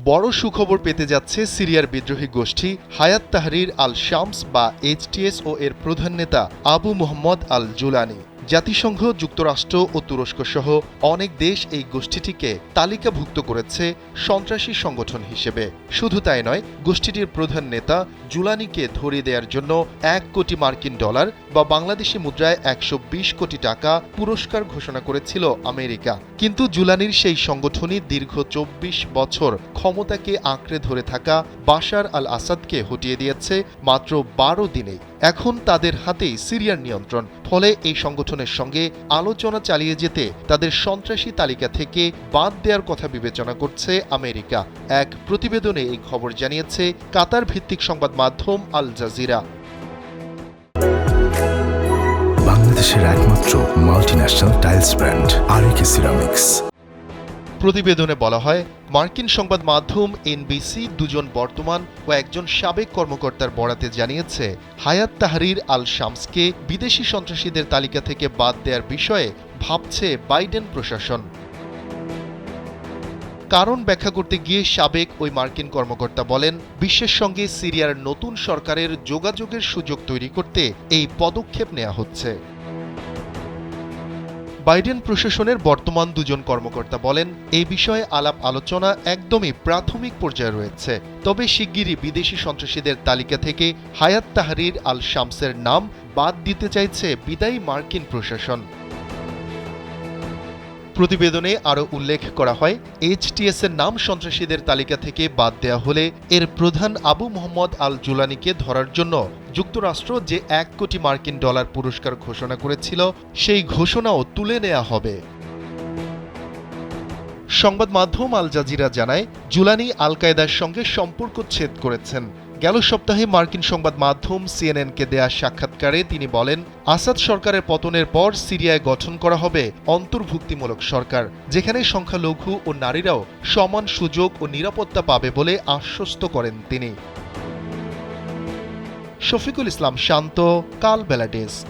বড় সুখবর পেতে যাচ্ছে সিরিয়ার বিদ্রোহী গোষ্ঠী হায়াত তাহরির আল শামস বা এইচটিএস ও এর প্রধান নেতা আবু মুহাম্মদ আল জুলানি। জাতিসংঘ, যুক্তরাষ্ট্র ও তুরস্ক সহ অনেক দেশ এই গোষ্ঠীটিকে তালিকাভুক্ত করেছে সন্ত্রাসী সংগঠন হিসেবে। শুধু তাই নয়, গোষ্ঠীটির প্রধান নেতা জুলানিকে ধরিয়ে দেওয়ার জন্য $1 কোটি বা বাংলাদেশি মুদ্রায় 120 কোটি টাকা পুরস্কার ঘোষণা করেছিল আমেরিকা। কিন্তু জুলানির সেই সংগঠনই দীর্ঘ 24 বছর ক্ষমতাকে আঁকড়ে ধরে থাকা বাশার আল আসাদকে হটিয়ে দিয়েছে মাত্র 12 দিনেই। এখন তাদের হাতেই সিরিয়ার নিয়ন্ত্রণ। ফলে এই সংগঠনের সঙ্গে আলোচনা চালিয়ে যেতে তাদের সন্ত্রাসী তালিকা থেকে বাদ দেওয়ার কথা বিবেচনা করছে আমেরিকা। এক প্রতিবেদনে এই খবর জানিয়েছে কাতার ভিত্তিক সংবাদ মাধ্যম আল জাজিরা। বাংলাদেশের একমাত্র multinational tiles brand RAK ceramics. প্রতিবেদনে বলা হয়, মার্কিন সংবাদ মাধ্যম এনবিসি দুজন বর্তমান ও একজন সাবেক কর্মকর্তার বরাতে জানিয়েছে, হায়াত তাহরির আল শামসকে বিদেশি সন্ত্রাসীদের তালিকা থেকে বাদ দেওয়ার বিষয়ে ভাবছে বাইডেন প্রশাসন। কারণ ব্যাখ্যা করতে গিয়ে সাবেক ওই মার্কিন কর্মকর্তা বলেন, বিশ্বের সঙ্গে সিরিয়ার নতুন সরকারের যোগাযোগের সুযোগ তৈরি করতে এই পদক্ষেপ নেওয়া হচ্ছে। বাইডেন প্রশাসনের বর্তমান দুজন কর্মকর্তা বলেন, এই বিষয়ে আলাপ আলোচনা একদমই প্রাথমিক পর্যায়ে রয়েছে। তবে শিগগিরই বিদেশি সন্ত্রাসীদের তালিকা থেকে হায়াত তাহরির আল শামসের নাম বাদ দিতে চাইছে বিদায়ী মার্কিন প্রশাসন। প্রতিবেদনে আরও উল্লেখ করা হয়, এইচটিএস এর নাম সন্ত্রাসীদের তালিকা থেকে বাদ দেওয়া হলে এর প্রধান আবু মুহাম্মদ আল জুলানিকে ধরার জন্য যুক্তরাষ্ট্র যে $1 কোটি পুরস্কার ঘোষণা করেছিল, সেই ঘোষণাও তুলে নেওয়া হবে। সংবাদ মাধ্যম আল জাজিরা জানায়, জুলানি আল কায়েদার সঙ্গে সম্পর্ক ছেদ করেছেন। গেল সপ্তাহে মার্কিন সংবাদ মাধ্যম সিএনএনকে দেয়া সাক্ষাৎকারে তিনি বলেন, আসাদ সরকারের পতনের পর সিরিয়ায় গঠন করা হবে অন্তর্ভুক্তিমূলক সরকার, যেখানে সংখ্যালঘু ও নারীরাও সমান সুযোগ ও নিরাপত্তা পাবে বলে আশ্বস্ত করেন তিনি। শফিকুল ইসলাম শান্ত, কালবেলা ডেস্ক।